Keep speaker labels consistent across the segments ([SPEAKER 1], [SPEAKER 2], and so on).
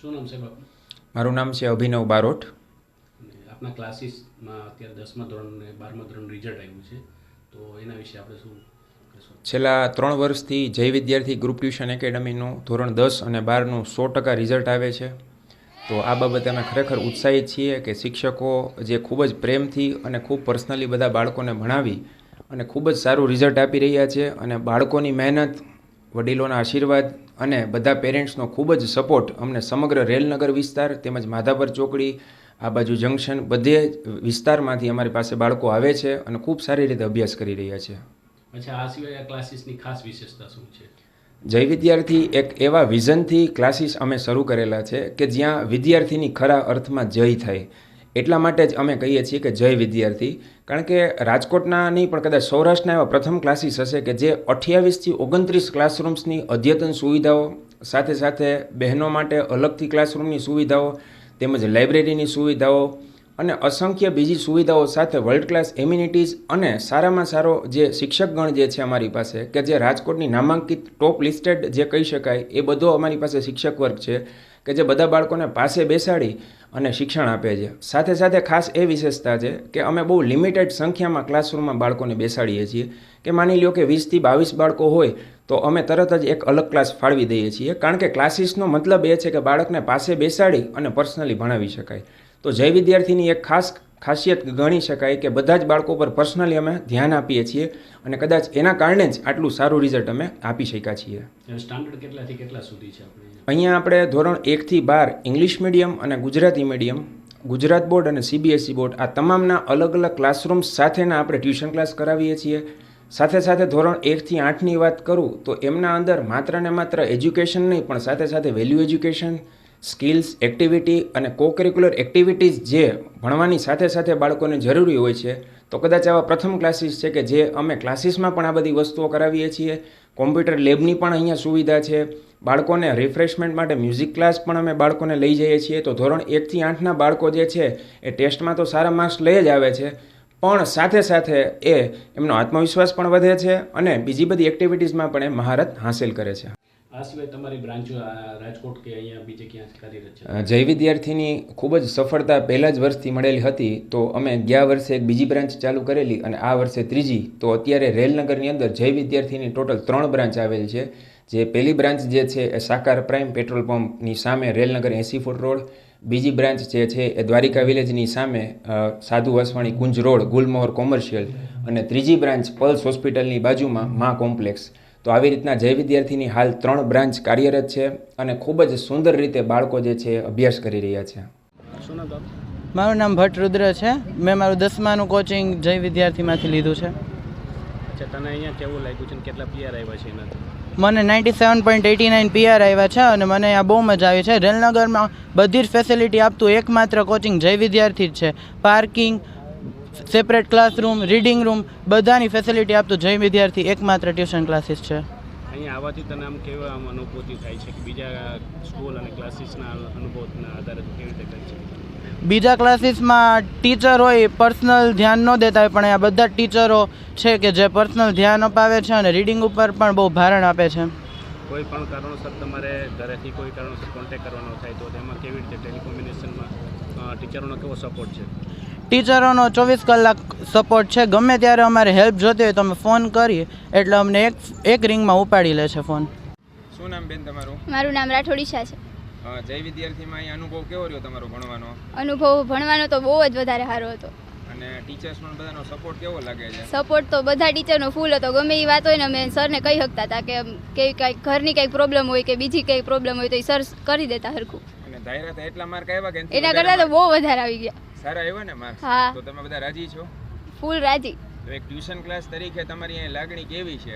[SPEAKER 1] શું નામ છે બાપુ?
[SPEAKER 2] મારું નામ છે અભિનવ બારોટ.
[SPEAKER 1] આપના ક્લાસીસમાં અત્યારે 10મા ધોરણ અને 12મા ધોરણ રિઝલ્ટ આવ્યું છે, તો એના વિશે આપણે શું કહેશો?
[SPEAKER 2] છેલ્લા 3 વર્ષથી જય વિદ્યાર્થી ગ્રુપ ટ્યુશન એકેડમીનું ધોરણ 10 અને 12નું 100% રિઝલ્ટ આવે છે. તો આ બાબતે અમે ખરેખર ઉત્સાહિત છીએ કે શિક્ષકો જે ખૂબ જ પ્રેમથી અને ખૂબ પર્સનલી બધા બાળકોને ભણાવી અને ખૂબ જ સારું રિઝલ્ટ આપી રહ્યા છે. અને બાળકોની મહેનત, વડીલોના આશીર્વાદ અને બધા પેરેન્ટ્સનો ખૂબ જ સપોર્ટ અમને સમગ્ર રેલનગર વિસ્તાર તેમજ માધાપર ચોકડી, આ બાજુ જંકશન, બધે વિસ્તારમાંથી અમારી પાસે બાળકો આવે છે અને ખૂબ સારી રીતે અભ્યાસ કરી રહ્યા છે.
[SPEAKER 1] અચ્છા, આ સિવાય આ ક્લાસીસની ખાસ વિશેષતા શું છે?
[SPEAKER 2] જય વિદ્યાર્થી એક એવા વિઝનથી ક્લાસીસ અમે શરૂ કરેલા છે કે જ્યાં વિદ્યાર્થીની ખરા અર્થમાં જય થાય. એટલા માટે જ અમે કહીએ છીએ કે જય વિદ્યાર્થી. કારણ કે રાજકોટના નહીં પણ કદાચ સૌરાષ્ટ્રના એવા પ્રથમ ક્લાસીસ હશે કે જે 28થી 29 ક્લાસરૂમ્સની અદ્યતન સુવિધાઓ સાથે સાથે બહેનો માટે અલગથી ક્લાસરૂમની સુવિધાઓ તેમજ લાઇબ્રેરીની સુવિધાઓ અને અસંખ્ય બીજી સુવિધાઓ સાથે વર્લ્ડ ક્લાસ એમ્યુનિટીઝ અને સારામાં સારો જે શિક્ષકગણ જે છે અમારી પાસે, કે જે રાજકોટની નામાંકિત ટોપ લિસ્ટેડ જે કહી શકાય એ બધો અમારી પાસે શિક્ષક વર્ગ છે કે જે બધા બાળકોને પાસે બેસાડી અને શિક્ષણ આપે છે. સાથે સાથે ખાસ એ વિશેષતા છે કે અમે બહુ લિમિટેડ સંખ્યામાં ક્લાસરૂમમાં બાળકોને બેસાડીએ છીએ કે માની લો કે 20થી 22 બાળકો હોય તો અમે તરત જ એક અલગ ક્લાસ ફાળવી દઈએ છીએ. કારણ કે ક્લાસીસનો મતલબ એ છે કે બાળકને પાસે બેસાડી અને પર્સનલી ભણાવી શકાય. તો જય વિદ્યાર્થીની એક ખાસિયત ગણી શકાય કે બધા જ બાળકો પર પર્સનલી અમે ધ્યાન આપીએ છીએ અને કદાચ એના કારણે જ આટલું સારું રિઝલ્ટ અમે આપી શક્યા છીએ.
[SPEAKER 1] સ્ટાન્ડર્ડ કેટલાથી કેટલા સુધી છે
[SPEAKER 2] અહીંયા આપણે ધોરણ 1થી 12 ઇંગ્લિશ મીડિયમ અને ગુજરાતી મીડિયમ, ગુજરાત બોર્ડ અને CBSE બોર્ડ, આ તમામના અલગ અલગ ક્લાસરૂમ્સ સાથેના આપણે ટ્યુશન ક્લાસ કરાવીએ છીએ. સાથે સાથે ધોરણ 1થી 8ની વાત કરું તો એમના અંદર માત્ર ને માત્ર એજ્યુકેશન નહીં પણ સાથે સાથે વેલ્યુ એજ્યુકેશન, સ્કિલ્સ, એક્ટિવિટી અને કોકરિક્યુલર એક્ટિવિટીઝ જે ભણવાની સાથે સાથે બાળકોને જરૂરી હોય છે. તો કદાચ આવા પ્રથમ ક્લાસીસ છે કે જે અમે ક્લાસીસમાં પણ આ બધી વસ્તુઓ કરાવીએ છીએ. કોમ્પ્યુટર લેબની પણ અહીંયા સુવિધા છે. બાળકોને રિફ્રેશમેન્ટ માટે મ્યુઝિક ક્લાસ પણ અમે બાળકોને લઈ જઈએ છીએ. તો ધોરણ 1થી 8ના બાળકો જે છે એ ટેસ્ટમાં તો સારા માર્ક્સ લઈ જ આવે છે, પણ સાથે સાથે એ એમનો આત્મવિશ્વાસ પણ વધે છે અને બીજી બધી એક્ટિવિટીઝમાં પણ એ મહારત હાંસિલ કરે છે.
[SPEAKER 1] આ સિવાય તમારી બ્રાન્ચો રાજકોટ કે અહીંયા બીજે ક્યાં કાર્યરત છે?
[SPEAKER 2] જય વિદ્યાર્થીની ખૂબ જ સફળતા પહેલા જ વર્ષથી મળેલી હતી. તો અમે ગયા વર્ષે એક બીજી બ્રાન્ચ ચાલુ કરેલી અને આ વર્ષે ત્રીજી. તો અત્યારે રેલનગરની અંદર જય વિદ્યાર્થીની ટોટલ 3 બ્રાન્ચ આવેલી છે. જે પહેલી બ્રાન્ચ જે છે એ સાકાર પ્રાઇમ પેટ્રોલ પંપની સામે રેલનગર 80 ફૂટ રોડ. બીજી બ્રાન્ચ જે છે એ દ્વારિકા વિલેજની સામે સાધુ વાસવાણી કુંજ રોડ, ગુલમોહર કોમર્શિયલ. અને ત્રીજી બ્રાન્ચ પલ્સ હોસ્પિટલની બાજુમાં મા કોમ્પ્લેક્સ. તો આવી રીતના જય વિદ્યાર્થીની હાલ 3 બ્રાન્ચ કાર્યરત છે અને ખૂબ જ સુંદર રીતે બાળકો જે છે અભ્યાસ કરી રહ્યા છે.
[SPEAKER 1] શું નામ?
[SPEAKER 3] મારું નામ ભટ્ટ રુદ્ર છે. મેં મારું 10માનું કોચિંગ જય વિદ્યાર્થીમાંથી લીધું છે.
[SPEAKER 1] અચ્છા, તને અહીંયા કેવું લાગ્યું છે અને કેટલા PR આવ્યા છે એનાથી?
[SPEAKER 3] મને 97.89 PR આવ્યા છે અને મને અહીંયા બહુ મજા આવી છે. રેલનગરમાં બધી જ ફેસિલિટી આપતું એકમાત્ર કોચિંગ જય વિદ્યાર્થી જ છે. Parking, separate classroom, reading room, બધાની ફેસિલિટી આપતું જય વિદ્યાર્થી એકમાત્ર ટ્યુશન ક્લાસીસ છે.
[SPEAKER 1] અહીંયા આવવાથી તને આમ કેવા અનુભૂતિ થાય છે કે બીજા સ્કૂલ અને ક્લાસીસના અનુભવના આધારે કેવી રીતે કરી છે?
[SPEAKER 3] બીજા ક્લાસીસમાં ટીચર હોય પર્સનલ ધ્યાન ન દેતા હોય, પણ આ બધા ટીચરો છે કે જે પર્સનલ ધ્યાન અપાવે છે અને રીડિંગ ઉપર પણ બહુ ભારણ આપે છે.
[SPEAKER 1] કોઈ પણ કારણોસર તમારે ઘરેથી કોઈ કારણોસર કોન્ટેક્ટ કરવાનો થાય તો તેમાં કેવી રીતે ટેલિકોમ્યુનિકેશનમાં ટીચરોનો કેવો સપોર્ટ છે?
[SPEAKER 3] ટીચરોનો 24 કલાક સપોર્ટ છે. ગમે ત્યારે અમારે હેલ્પ જોતી હોય તો અમે ફોન કરીએ એટલે અમને એક રિંગમાં ઉપાડી લે છે ફોન.
[SPEAKER 2] શું નામ બેન તમારું?
[SPEAKER 4] મારું નામ રાઠોડ ઈશા છે.
[SPEAKER 2] જય વિદ્યાર્થીમાં અહીં અનુભવ કેવો રહ્યો તમારો ભણવાનો?
[SPEAKER 4] અનુભવ ભણવાનો તો બહુ જ વધારે સારો હતો.
[SPEAKER 2] અને ટીચર્સ પણ બધાનો સપોર્ટ કેવો લાગે છે?
[SPEAKER 4] સપોર્ટ તો બધા ટીચરનો ફૂલ હતો. ગમે એ વાત હોય ને અમે સરને કહી શકતા હતા કે કંઈક ઘરની કંઈક પ્રોબ્લેમ હોય કે બીજી કંઈક પ્રોબ્લેમ હોય તો એ સર કરી દેતા હરખું.
[SPEAKER 2] અને ધાયરા એટલા માર્ક આવ્યા કે
[SPEAKER 4] એના કરતાં તો બહુ વધારે આવી ગયા.
[SPEAKER 2] સારા આવ્યા ને માર્ક્સ?
[SPEAKER 4] હા.
[SPEAKER 2] તો તમે બધા રાજી છો?
[SPEAKER 4] ફૂલ રાજી.
[SPEAKER 2] તો એક ટ્યુશન ક્લાસ તરીકે તમારી અહીં લાગણી કેવી છે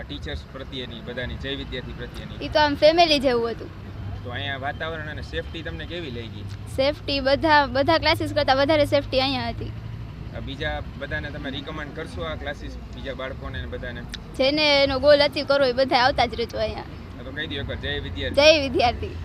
[SPEAKER 2] ટીચર્સ પ્રત્યેની, બધાની, જય વિદ્યાર્થી પ્રત્યેની?
[SPEAKER 4] એ તો આમ ફેમિલી જેવું હતું.
[SPEAKER 2] તો અહીંયા વાતાવરણ અને સેફટી તમને કેવી લાગી?
[SPEAKER 4] સેફટી બધા ક્લાસીસ કરતાં વધારે સેફટી અહીંયા હતી.
[SPEAKER 2] બીજા બધાને તમે રિકમેન્ડ કરશો આ ક્લાસીસ બીજા બાળકોને અને બધાને?
[SPEAKER 4] જેને એનો ગોલ અચીવ કરવો એ બધા આવતા જ રહેજો અહીંયા.
[SPEAKER 2] તો કહી દો એકવાર જય વિદ્યાર્થી.
[SPEAKER 4] જય વિદ્યાર્થી.